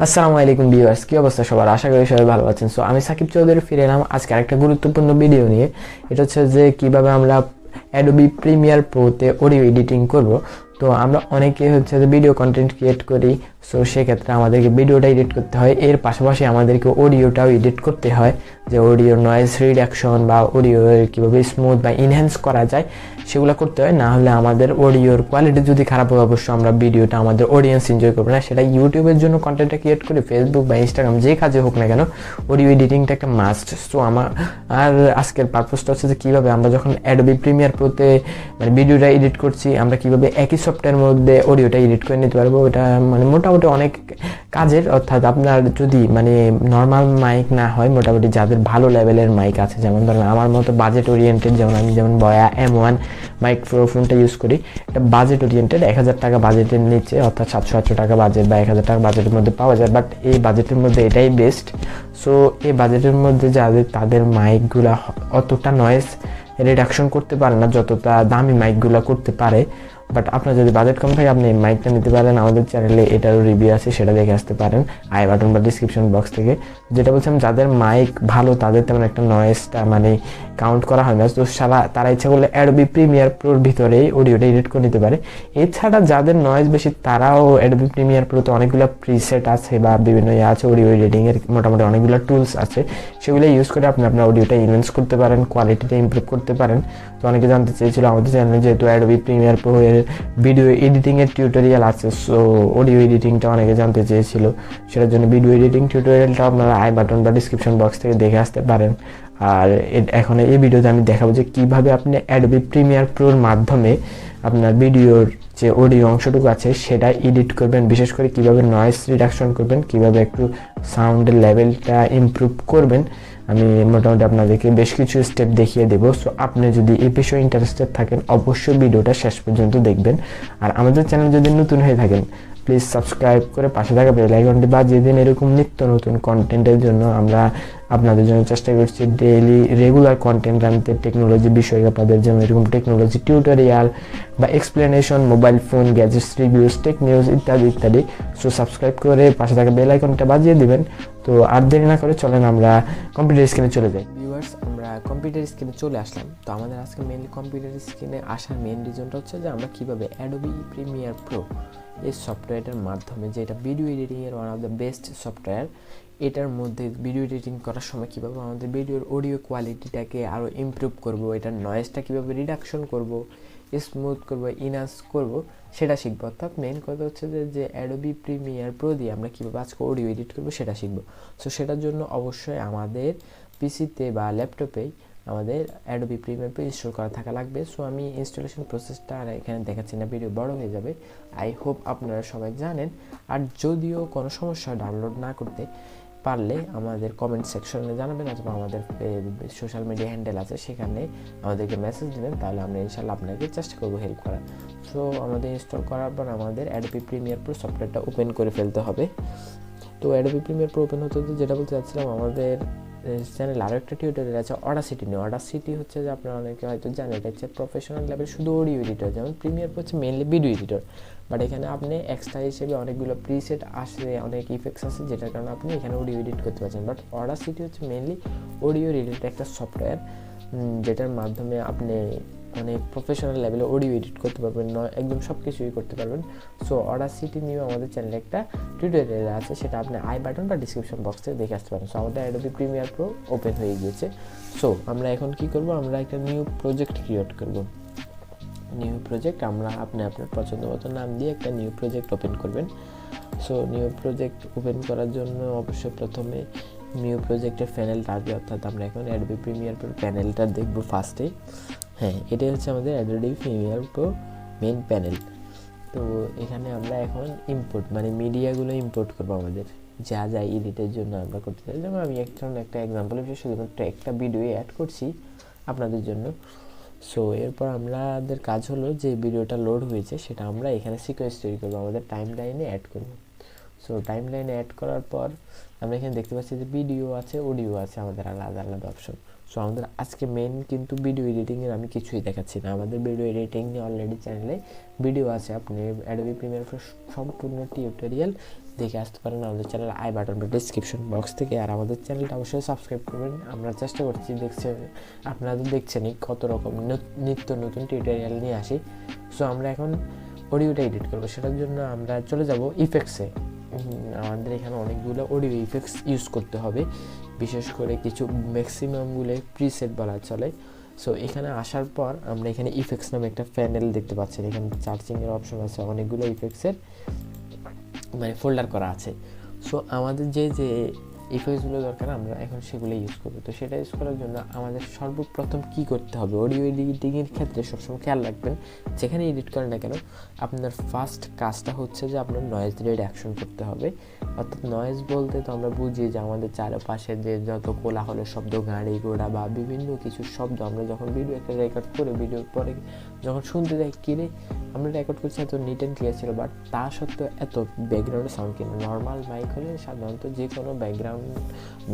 আসসালামু আলাইকুম ভিউয়ার্স, কি অবস্থা সবার? আশা করি সবাই ভালো আছেন। সো আমি সাকিব চৌধুরী ফিরে এলাম আজকে আরেকটা গুরুত্বপূর্ণ ভিডিও নিয়ে। এটা হচ্ছে যে কিভাবে আমরা অ্যাডোবি প্রিমিয়ার প্রোতে অডিও এডিটিং করব। তো আমরা অনেকে হচ্ছে যে ভিডিও কন্টেন্ট ক্রিয়েট করি। সো সেক্ষেত্রে আমাদেরকে ভিডিওটা এডিট করতে হয়, এর পাশাপাশি আমাদেরকে অডিওটাও এডিট করতে হয়, যে অডিও নয়েজ রিডাকশন বা অডিও কীভাবে স্মুথ বা ইনহ্যান্স করা যায় সেগুলো করতে হয়। না হলে আমাদের অডিওর কোয়ালিটি যদি খারাপ হয় অবশ্যই আমরা ভিডিওটা আমাদের অডিয়েন্স এনজয় করবে না। সেটা ইউটিউবের জন্য কন্টেন্টটা ক্রিয়েট করে ফেসবুক বা ইনস্টাগ্রাম যে কাজে হোক না কেন, অডিও এডিটিংটা একটা মাস্ট। সো আমার আর আজকের পারপোজটা হচ্ছে যে কীভাবে আমরা যখন অ্যাডোবি প্রিমিয়ার প্রোতে মানে ভিডিওটা এডিট করছি আমরা কীভাবে একই সফটওয়্যারের মধ্যে অডিওটা এডিট করে নিতে পারবো। এটা মানে মোটামুটি অনেক কাজের, অর্থাৎ আপনার যদি মানে নর্মাল মাইক না হয়, মোটামুটি যাদের ভালো লেভেলের মাইক আছে, যেমন ধরেন আমার মতো বাজেট ওরিয়েন্টেড, যেমন আমি যেমন বয়া M1 মাইক্রোফোনটা ইউজ করি, এটা বাজেট ওরিয়েন্টেড, 1000 টাকা বাজেটের নিচে, অর্থাৎ 700-800 টাকা বাজেট বা 1000 টাকা বাজেটের মধ্যে পাওয়া যায়। বাট এই বাজেটের মধ্যে এটাই বেস্ট। সো এই বাজেটের মধ্যে যাদের তাদের মাইকগুলো অতটা নয়েজ রিডাকশন করতে পারে না যতটা দামি মাইকগুলো করতে পারে। বাট আপনার যদি বাজেট কম থাকে আপনি মাইকটা নিতে পারেন। আমাদের চ্যানেলে এটারও রিভিউ আছে, সেটা দেখে আসতে পারেন আই বাটন বা ডিসক্রিপশন বক্স থেকে। যেটা বলছিলাম, যাদের মাইক ভালো তাদের তেমন একটা নয়েজটা মানে কাউন্ট করা হয় না, তো তারা ইচ্ছা করলে অ্যাডোবি প্রিমিয়ার প্রোর ভিতরেই অডিওটা এডিট করে নিতে পারে। এছাড়া যাদের নয়েজ বেশি তারাও অ্যাডোবি প্রিমিয়ার প্রোতে অনেকগুলো প্রিসেট আছে বা বিভিন্ন আছে অডিও এডিটিংয়ের, মোটামুটি অনেকগুলো টুলস আছে, সেগুলো ইউজ করে আপনি আপনার অডিওটা ইনহ্যান্স করতে পারেন, কোয়ালিটিটা ইমপ্রুভ করতে পারেন। তো অনেকে জানতে চেয়েছিল আমাদের চ্যানেলে যেহেতু অ্যাডোবি প্রিমিয়ার প্রো এর ভিডিও এডিটিংয়ের টিউটোরিয়াল আছে, সো অডিও এডিটিংটা অনেকে জানতে চেয়েছিল, সেটার জন্য ভিডিও এডিটিং টিউটোরিয়ালটা আপনারা আই বাটন বা ডিসক্রিপশন বক্স থেকে দেখে আসতে পারেন। আর এখন এই ভিডিওতে আমি দেখাবো যে কীভাবে আপনি অ্যাডোবি প্রিমিয়ার প্রোর মাধ্যমে আপনার ভিডিওর যে অডিও অংশটুকু আছে সেটা এডিট করবেন, বিশেষ করে কীভাবে নয়েজ রিডাকশন করবেন, কীভাবে একটু সাউন্ডের লেভেলটা ইমপ্রুভ করবেন। আমি মোটামুটি আপনাদেরকে বেশ কিছু স্টেপ দেখিয়ে দেবো। সো আপনি যদি এই বিষয়ে ইন্টারেস্টেড থাকেন অবশ্যই ভিডিওটা শেষ পর্যন্ত দেখবেন। আর আমাদের চ্যানেল যদি নতুন হয়ে থাকেন প্লিজ সাবস্ক্রাইব করে পাশে থাকা বেল আইকনটি বাজিয়ে দিন। এরকম নিত্য নতুন কন্টেন্টের জন্য আমরা আপনাদের জন্য চেষ্টা করছি ডেইলি রেগুলার কন্টেন্ট আনতে, টেকনোলজি বিষয়ে আপনাদের জন্য এরকম টেকনোলজি টিউটোরিয়াল বা explanation, mobile phone gadgets reviews, tech news ইত্যাদি ইত্যাদি। সো সাবস্ক্রাইব করে পাশে থাকা বেল আইকনটা বাজিয়ে দিবেন। তো আর দেরি না করে চলেন আমরা কম্পিউটার স্ক্রিনে চলে যাই। ভিউয়ার্স, আমরা কম্পিউটার স্ক্রিনে চলে আসলাম। তো আমাদের আজকে মেইনলি কম্পিউটার স্ক্রিনে আসার মেইন রিজনটা হচ্ছে যে আমরা কীভাবে অ্যাডোবি প্রিমিয়ার প্রো এই সফটওয়্যারটার মাধ্যমে, যেটা ভিডিও এডিটিংয়ের one of the best software, এটার মধ্যে ভিডিও এডিটিং করার সময় কীভাবে আমাদের ভিডিওর অডিও কোয়ালিটিটাকে আরও ইমপ্রুভ করব, এটার নয়েজটা কীভাবে রিডাকশন করব, স্মুথ করব, ইনহ্যান্স করব, সেটা শিখবো। অর্থাৎ মেইন কথা হচ্ছে যে অ্যাডোবি প্রিমিয়ার প্রো দিয়ে আমরা কীভাবে আজকে অডিও এডিট করবো সেটা শিখবো। সো সেটার জন্য অবশ্যই আমাদের পিসিতে বা ল্যাপটপেই আমাদের অ্যাডোবি প্রিমিয়ার প্রো ইনস্টল করা থাকা লাগবে। সো আমি ইনস্টলেশন প্রসেসটা আর এখানে দেখাচ্ছি না, ভিডিও বড় হয়ে যাবে। আই হোপ আপনারা সবাই জানেন। আর যদিও কোনো সমস্যা ডাউনলোড না করতে পারলে আমাদের কমেন্ট সেকশনে জানাবেন, অথবা আমাদের সোশ্যাল মিডিয়া হ্যান্ডেল আছে সেখানে আমাদেরকে মেসেজ দেবেন, তাহলে আমরা ইনশাল্লাহ আপনাকে চেষ্টা করবো হেল্প করার। সো আমাদের ইনস্টল করার পর আমাদের অ্যাডোবি প্রিমিয়ার প্রো সফটওয়্যারটা ওপেন করে ফেলতে হবে। তো অ্যাডোবি প্রিমিয়ার প্রো ওপেন হতে যেটা বলতে চাচ্ছিলাম, আমাদের চ্যানেল আরও একটা টিউটোরিয়াল আছে অডাসিটি নিয়ে। অডাসিটি হচ্ছে যে আপনারা অনেকে হয়তো জানেন, এটা হচ্ছে প্রফেশনাল লেভেল শুধু অডিও এডিটর, যেমন প্রিমিয়ার প্রো হচ্ছে মেইনলি ভিডিও এডিটর। বাট এখানে আপনি এক্সট্রা হিসেবে অনেকগুলো প্রিসেট আসে, অনেক ইফেক্টস আছে, যেটার কারণে আপনি এখানে অডিও এডিট করতে পারছেন। বাট অডাসিটি হচ্ছে মেইনলি অডিও রিলেটেড একটা সফটওয়্যার, যেটার মাধ্যমে আপনি অনেক প্রফেশনাল লেভেলে অডিও এডিট করতে পারবেন, একদম সব কিছুই করতে পারবেন। সো অডাসিটি নিয়েও আমাদের চ্যানেলে একটা টিউটোরিয়াল আছে, সেটা আপনি আই বাটন বা ডিসক্রিপশন বক্সে দেখে আসতে পারেন। সো আমাদের অ্যাডোবি প্রিমিয়ার প্রো ওপেন হয়ে গিয়েছে। সো আমরা এখন কি করব, আমরা একটা নিউ প্রজেক্ট ক্রিয়েট করব। নিউ প্রজেক্ট আপনি আপনার পছন্দ মতো নাম দিয়ে একটা নিউ প্রজেক্ট ওপেন করবেন। সো নিউ প্রজেক্ট ওপেন করার জন্য অবশ্যই প্রথমে নিউ প্রজেক্টের প্যানেলটা আসবে, অর্থাৎ আমরা এখন অ্যাডোবি প্রিমিয়ার প্রো প্যানেলটা দেখব ফার্স্টে। হ্যাঁ, এটাই হচ্ছে আমাদের Adobe Premiere Pro main panel. তো এখানে আমরা এখন ইম্পোর্ট মানে মিডিয়াগুলো ইম্পোর্ট করবো, আমাদের যা যা এডিটের জন্য আমরা করতে চাই। যেমন আমি একটা এক্সাম্পল হিসেবে শুধুমাত্র একটা ভিডিও অ্যাড করছি আপনাদের জন্য। সো এরপর আমাদের কাজ হলো যে ভিডিওটা লোড হয়েছে সেটা আমরা এখানে সিকোয়েন্স তৈরি করবো, আমাদের টাইম লাইনে অ্যাড করবো। সো টাইম লাইনে অ্যাড করার পর আমরা এখানে দেখতে পাচ্ছি যে ভিডিও আছে, অডিও আছে, আমাদের আলাদা আলাদা অপশন। সো আমাদের আজকে মেন কিন্তু ভিডিও এডিটিংয়ের আমি কিছুই দেখাচ্ছি না, আমাদের ভিডিও এডিটিং নিয়ে অলরেডি চ্যানেলে ভিডিও আছে, আপনি অ্যাডোবি প্রিমিয়ার প্রো সম্পূর্ণ টিউটোরিয়াল দেখে আসতে পারেন আমাদের চ্যানেল আই বাটন বা ডিসক্রিপশন বক্স থেকে। আর আমাদের চ্যানেলটা অবশ্যই সাবস্ক্রাইব করবেন। আমরা চেষ্টা করছি, আপনারা তো দেখছেনই কত রকম নিত্য নতুন টিউটোরিয়াল নিয়ে আসি। সো আমরা এখন অডিওটা এডিট করবো, সেটার জন্য আমরা চলে যাব ইফেক্টসে। আমাদের এখানে অনেকগুলো অডিও ইফেক্টস ইউজ করতে হবে, বিশেষ করে কিছু ম্যাক্সিমামগুলো প্রিসেট বলা চলে। সো এখানে আসার পর আমরা এখানে ইফেক্টস নামে একটা প্যানেল দেখতে পাচ্ছেন, এখানে চার্জিংয়ের অপশন আছে, অনেকগুলো ইফেক্টসের মানে ফোল্ডার করা আছে। সো আমাদের যে ইফেক্টসগুলো দরকার আমরা এখন সেগুলো ইউজ করবো। তো সেটা ইউজ করার জন্য আমাদের সর্বপ্রথম কি করতে হবে, অডিও এডিটিংয়ের ক্ষেত্রে সবসময় খেয়াল রাখবেন যেখানে এডিট করেন না কেন আপনার ফার্স্ট কাজটা হচ্ছে যে আপনার নয়েজ রিডাকশন করতে হবে। অর্থাৎ নয়েজ বলতে তো আমরা বুঝি যে আমাদের চারপাশে যে যত কোলাহলের শব্দ, গাড়ি ঘোড়া বা বিভিন্ন কিছু শব্দ আমরা যখন ভিডিও একটা রেকর্ড করে ভিডিওর পরে যখন শুনতে যাই কিনে আমরা রেকর্ড করছি এত নিট অ্যান্ড ক্লিয়ার ছিল, বাট তা সত্ত্বেও এত ব্যাকগ্রাউন্ডের সাউন্ড কিনা নর্মাল মাইক হলে সাধারণত যে কোনো ব্যাকগ্রাউন্ড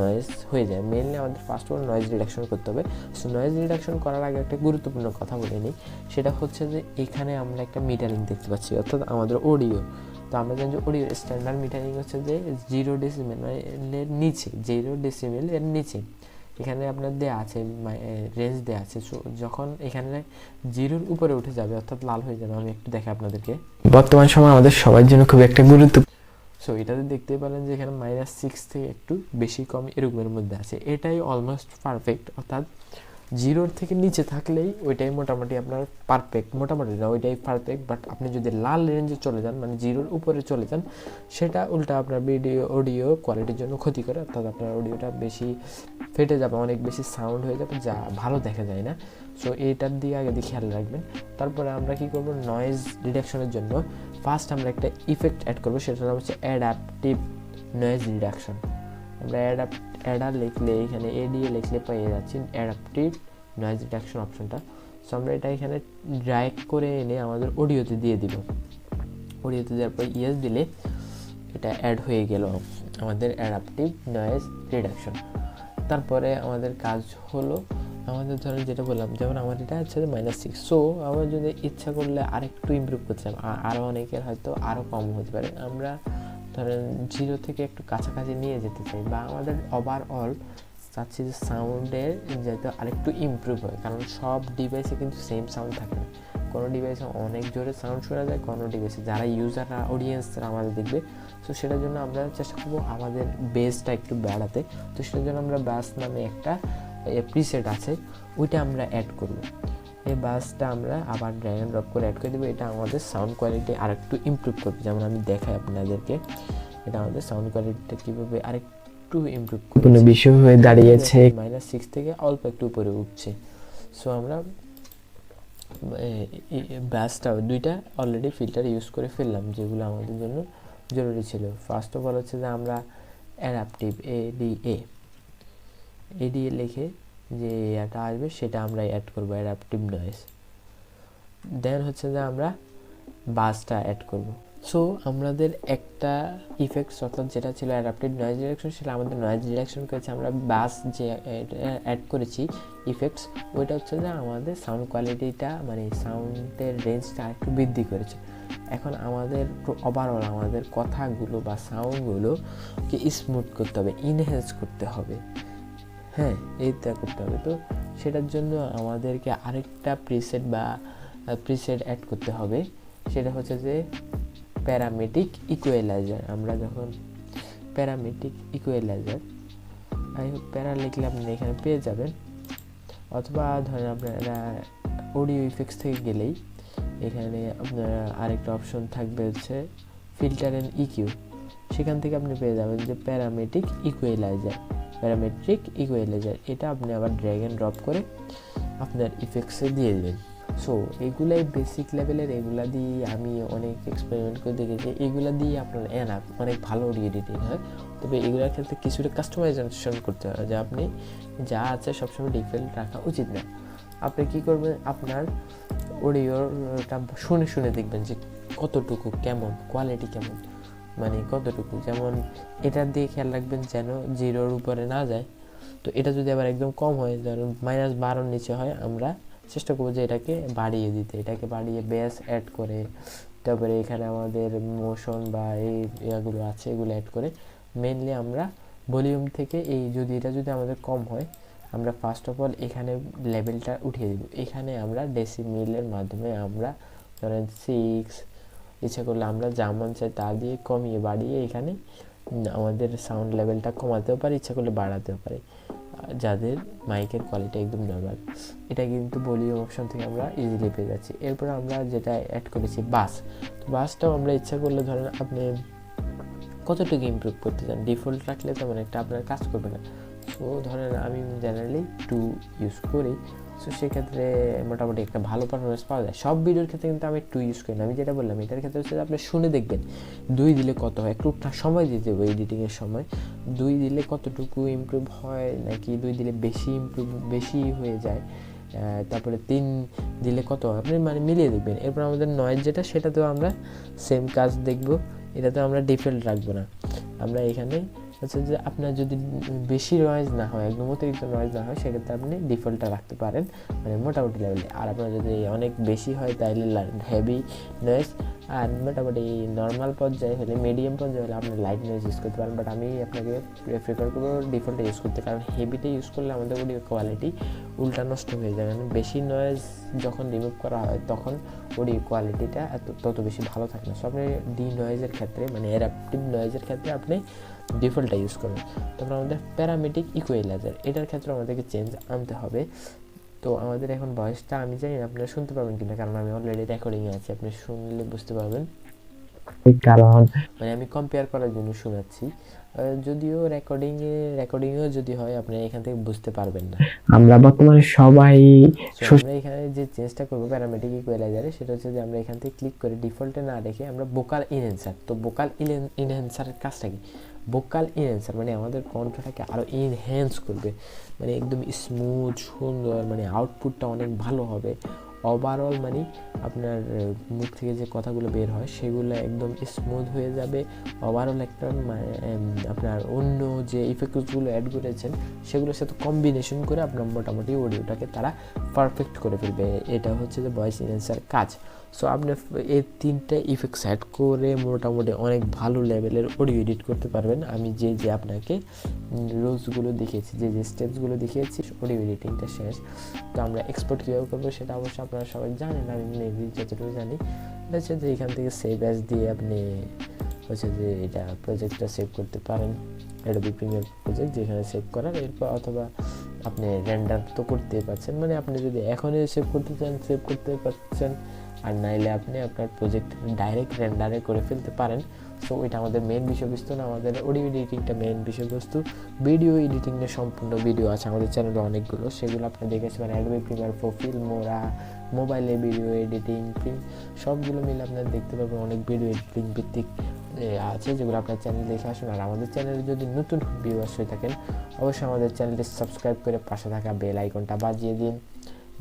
নয়েজ হয়ে যায়। মেনলি আমাদের first of all noise reduction করতে হবে। সো নয়েজ রিডাকশন করার আগে একটা গুরুত্বপূর্ণ কথা বলে নিই, সেটা হচ্ছে যে এখানে আমরা একটা মিটারিং দেখতে পাচ্ছি, অর্থাৎ আমাদের অডিও। তো আমরা জানি যে অডিও স্ট্যান্ডার্ড মিটারিং হচ্ছে যে 0 ডেসিমেল এর নিচে, 0 ডেসিমেল এর নিচে এখানে আপনার দেওয়া আছে রেঞ্জ দেওয়া আছে। সো যখন এখানে 0-র উপরে উঠে যাবে অর্থাৎ লাল হয়ে যাবে, আমি একটু দেখাই আপনাদেরকে। বর্তমান সময় আমাদের সবার জন্য খুব একটা গুরুত্বপূর্ণ। সো এটাতে দেখতে পেলেন যে এখানে -6 থেকে একটু বেশি কম এরকমের মধ্যে আছে, এটাই অলমোস্ট পারফেক্ট। অর্থাৎ 0-র থেকে নিচে থাকলেই ওইটাই মোটামুটি আপনার পারফেক্ট, মোটামুটি না ওইটাই পারফেক্ট। বাট আপনি যদি লাল রেঞ্জে চলে যান মানে 0-র উপরে চলে যান, সেটা উল্টা আপনার অডিও কোয়ালিটির জন্য ক্ষতি করে। অর্থাৎ আপনার অডিওটা বেশি ফেটে যাবে, অনেক বেশি সাউন্ড হয়ে যাবে, যা ভালো দেখা যায় না। সো এইটার দিকে আগে দিয়ে খেয়াল রাখবেন। তারপরে আমরা কি করব, নয়েজ রিডাকশনের জন্য ফার্স্ট আমরা একটা ইফেক্ট অ্যাড করবো, সেটা হচ্ছে অ্যাডাপটিভ নয়েজ রিডাকশন। আমরা অ্যাডা লিখলে এখানে এডিএ লিখলে পেয়ে যাচ্ছি অ্যাডাপটিভ নয়েজ রিডাকশন অপশনটা। সো আমরা এটা এখানে ড্র্যাগ করে এনে আমাদের অডিওতে দিয়ে দিব। অডিওতে দেওয়ার পর ইয়েস দিলে এটা অ্যাড হয়ে গেল আমাদের অ্যাডাপটিভ নয়েজ রিডাকশন। তারপরে আমাদের কাজ হলো আমাদের ধরেন যেটা বললাম, যেমন আমার এটা হচ্ছে -6। সো আমরা যদি ইচ্ছা করলে আরেকটু ইমপ্রুভ করতে চাই, আরও অনেকের হয়তো আরও কম হতে পারে, আমরা ধরেন 0 থেকে একটু কাছাকাছি নিয়ে যেতে চাই, বা আমাদের ওভারঅল চাচ্ছি যে সাউন্ডের যাতে আরেকটু ইমপ্রুভ হয়। কারণ সব ডিভাইসে কিন্তু সেম সাউন্ড থাকে না, কোনো ডিভাইসে অনেক জোরে সাউন্ড শোনা যায়, কোনো ডিভাইসে যারা ইউজাররা অডিয়েন্সরা আমাদের দেখবে। সো সেটার জন্য আমরা চেষ্টা করবো আমাদের বেসটা একটু বাড়াতে। তো সেটার জন্য আমরা বাস নামে একটা প্রিসেট আছে, ওইটা আমরা অ্যাড করব। এই বাসটা আমরা আবার ড্র্যাগ এন্ড ড্রপ করে অ্যাড করে দেবো। এটা আমাদের সাউন্ড কোয়ালিটি আরেকটু ইমপ্রুভ করবে। যেমন আমি দেখাই আপনাদেরকে, এটা আমাদের সাউন্ড কোয়ালিটিটা কীভাবে আরেকটু ইমপ্রুভ করবে, বিষয় হয়ে দাঁড়িয়েছে -6 থেকে অল্প একটু উপরে উঠছে। সো আমরা বাসটা দুইটা অলরেডি ফিল্টার ইউজ করে ফেললাম, যেগুলো আমাদের জন্য জরুরি ছিল। ফার্স্ট অফ অল হচ্ছে যে আমরা অ্যাডাপটিভ এডিএ লিখে যে এটা আসবে সেটা আমরা অ্যাড করবো, অ্যাডাপটিভ নয়েজ। দেন হচ্ছে যে আমরা বাসটা অ্যাড করব। সো আমাদের একটা ইফেক্টস অর্থাৎ যেটা ছিল অ্যাডাপটিভ নয়েজ রিডাকশন, সেটা আমাদের নয়েজ রিডাকশন করেছে। আমরা বাস যে অ্যাড করেছি ইফেক্টস, ওইটা হচ্ছে যে আমাদের সাউন্ড কোয়ালিটিটা মানে সাউন্ডের রেঞ্জটা একটু বৃদ্ধি করেছে। এখন আমাদের ওভারঅল আমাদের কথাগুলো বা সাউন্ডগুলোকে স্মুথ করতে হবে, ইনহ্যান্স করতে হবে, হ্যাঁ এইটা করতে হবে। তো সেটার জন্য আমাদেরকে আরেকটা প্রিসেট অ্যাড করতে হবে, সেটা হচ্ছে যে প্যারামেট্রিক ইকুয়ালাইজার। আমরা যখন প্যারামেট্রিক ইকুয়ালাইজার প্যারা লিখলে আপনি এখানে পেয়ে যাবেন, অথবা ধরেন আপনারা অডিও ইফেক্টস থেকে গেলেই এখানে আপনারা আরেকটা অপশন থাকবে হচ্ছে ফিল্টার অ্যান্ড ইকিউ, সেখান থেকে আপনি পেয়ে যাবেন যে প্যারামেট্রিক ইকুয়ালাইজার। এটা আপনি আবার ড্র্যাগ এন্ড ড্রপ করে আপনার ইফেক্টসে দিয়ে দেবেন। সো এগুলাই বেসিক লেভেলের, এগুলা দিয়ে আমি অনেক এক্সপেরিমেন্ট করে দেখেছি, এগুলা দিয়ে আপনার অনেক ভালো অডিও এডিটিং হয়। তবে এগুলোর ক্ষেত্রে কিছুটা কাস্টমাইজেশন করতে হয়, যে আপনি যা আছে সবসময় ডিফল্ট রাখা উচিত না। আপনি কি করবেন, আপনার অডিওটা শুনে দেখবেন যে কতটুকু কেমন কোয়ালিটি কেমন, মানে কতটুকু। যেমন এটার দিয়ে খেয়াল রাখবেন যেন 0-র উপরে না যায়। তো এটা যদি আবার একদম কম হয়, ধরুন -12-র নিচে হয়, আমরা চেষ্টা করবো যে এটাকে বাড়িয়ে দিতে, এটাকে বাড়িয়ে বেস অ্যাড করে তারপরে এখানে আমাদের মোশন বা এগুলো আছে, এগুলো অ্যাড করে মেনলি আমরা ভলিউম থেকে যদি আমাদের কম হয়, আমরা ফার্স্ট অফ অল এখানে লেভেলটা উঠিয়ে দেব। এখানে আমরা ডেসিমিলের মাধ্যমে আমরা ধরেন 6, ইচ্ছা করলে আমরা যা মন চাই তা দিয়ে কমিয়ে বাড়িয়ে এখানে আমাদের সাউন্ড লেভেলটা কমাতেও পারি, ইচ্ছা করলে বাড়াতেও পারি, যাদের মাইকের কোয়ালিটি একদম নর্মাল। এটা কিন্তু ভলিউম অপশন থেকে আমরা ইজিলি পেয়ে যাচ্ছি। এরপর আমরা যেটা অ্যাড করেছি বাস, তো বাসটাও আমরা ইচ্ছা করলে ধরেন আপনি কতটুকু ইমপ্রুভ করতে চান, ডিফল্ট রাখলে তেমন একটা আপনার কাজ করবে না। সো ধরেন আমি জেনারেলি 2 ইউজ করি, সো সেক্ষেত্রে মোটামুটি একটা ভালো পারফরমেন্স পাওয়া যায়। সব ভিডিওর ক্ষেত্রে কিন্তু আমি 2 ইউজ করি না, আমি যেটা বললাম এটার ক্ষেত্রে হচ্ছে আপনি শুনে দেখবেন 2 দিলে কত হয়, একটু সময় দিতে হবে এডিটিংয়ের সময়, 2 দিলে কতটুকু ইমপ্রুভ হয়, নাকি 2 দিলে বেশি হয়ে যায়, তারপরে 3 দিলে কত হয়, আপনি মানে মিলিয়ে দেখবেন। এরপর আমাদের নয়েজ যেটা, সেটাতেও আমরা সেম কাজ দেখব, এটাতে আমরা ডিফল্ট রাখবো না। আমরা এখানে হচ্ছে যে আপনার যদি বেশি নয়েজ না হয়, একদম অতিরিক্ত নয়েজ না হয়, সেক্ষেত্রে আপনি ডিফল্টটা রাখতে পারেন, মানে মোটামুটি লেভেলে। আর আপনার যদি অনেক বেশি হয় তাহলে হেভি নয়েজ, আর মোটামুটি নর্মাল পর্যায়ে হলে, মিডিয়াম পর্যায়ে হলে আপনি লাইট নয়েজ ইউজ করতে পারেন। বাট আমি আপনাকে প্রেফার করবো ডিফল্টে ইউজ করতে, কারণ হেভিতে ইউজ করলে আমাদের অডিও কোয়ালিটি উল্টা নষ্ট হয়ে যায়। মানে বেশি নয়েজ যখন রিমুভ করা হয় তখন অডিও কোয়ালিটিটা তত বেশি ভালো থাকে না। সো আপনি নয়েজের ক্ষেত্রে, মানে অ্যাডাপটিভ নয়েজের ক্ষেত্রে আপনি ডিফল্টটা ইউজ করবেন। তারপর আমাদের প্যারামেটিক ইকুয়ালাইজার, এটার ক্ষেত্রে আমাদেরকে চেঞ্জ আনতে হবে। তো আমাদের এখন ভয়েসটা আমি জানি না আপনারা শুনতে পাবেন কিনা, কারণ আমি অলরেডি রেকর্ডিংয়ে আছি, আপনি শুনলে বুঝতে পারবেন, কারণ মানে আমি কম্পেয়ার করার জন্য শোনাচ্ছি। যদিও রেকর্ডিংও যদি হয় আপনি এখান থেকে বুঝতে পারবেন না। আমরা বর্তমানে সবাই আমরা এখানে যে চেঞ্জটা করবো প্যারামেটিক ইকুয়ালাইজারে, সেটা হচ্ছে যে আমরা এখান থেকে ক্লিক করে ডিফল্টে না রেখে আমরা ভোকাল ইনহ্যান্সার। তো ভোকাল ইনহ্যান্সারের কাজটা কি? ভোকাল ইনহ্যান্সার মানে আমাদের কণ্ঠটাকে আরও ইনহ্যান্স করবে, মানে একদম স্মুথ সুন্দর, মানে আউটপুটটা অনেক ভালো হবে। ওভারঅল মানে আপনার মুখ থেকে যে কথাগুলো বের হয় সেগুলো একদম স্মুথ হয়ে যাবে। ওভারঅল একটা আপনার অন্য যে ইফেক্টসগুলো অ্যাড করেছেন সেগুলোর সাথে কম্বিনেশন করে আপনার মোটামুটি অডিওটাকে তারা পারফেক্ট করে ফেলবে। এটা হচ্ছে যে ভয়েস এনহ্যান্সার কাজ। সো আপনি এই 3টা ইফেক্টস অ্যাড করে মোটামুটি অনেক ভালো লেভেলের অডিও এডিট করতে পারবেন। আমি যে আপনাকে রুলসগুলো দেখিয়েছি, যে স্টেপসগুলো দেখিয়েছি, অডিও এডিটিংটা শেষ। তো আমরা এক্সপোর্ট কীভাবে করবো সেটা অবশ্যই আপনারা সবাই জানেন, আমি মেবি যতটুকু জানি হচ্ছে যে এখান থেকে সেভ অ্যাজ দিয়ে আপনি হচ্ছে যে এটা প্রজেক্টটা সেভ করতে পারেন, অ্যাডোবি প্রিমিয়ার প্রজেক্ট যেখানে সেভ করার। এরপর অথবা আপনি রেন্ডার তো করতে পারছেন, মানে আপনি যদি এখনই সেভ করতে চান সেভ করতে পারছেন, আর নাইলে আপনি আপনার প্রজেক্ট ডাইরেক্ট রেন্ডারে করে ফেলতে পারেন। সো এটা আমাদের মেন বিষয়বস্তু না, আমাদের অডিও এডিটিংটা মেন বিষয়বস্তু। ভিডিও এডিটিংয়ের সম্পূর্ণ ভিডিও আছে আমাদের চ্যানেলে অনেকগুলো, সেগুলো আপনি দেখেছেন। অ্যাডোবি প্রিমিয়ার প্রো, ফিল্মোরা, মোবাইলে ভিডিও এডিটিং, সবগুলো মিলে আপনারা দেখতে পাবেন অনেক ভিডিও এডিটিং ভিত্তিক আছে, যেগুলো আপনার চ্যানেল দেখে আসুন। আর আমাদের চ্যানেলে যদি নতুন ভিউয়ার্স হয়ে থাকেন অবশ্যই আমাদের চ্যানেলটি সাবস্ক্রাইব করে পাশে থাকা বেল আইকনটা বাজিয়ে দিন,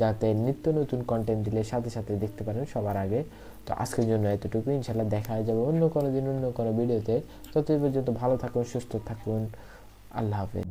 যাতে নিত্য নতুন কন্টেন্ট দিলে সাথে সাথে দেখতে পারেন সবার আগে। তো আজকের জন্য এতটুকু, ইনশাল্লাহ দেখা হয়ে যাবে অন্য কোনো দিন অন্য কোনো ভিডিওতে। ততদিন পর্যন্ত ভালো থাকুন, সুস্থ থাকুন, আল্লাহ হাফেজ।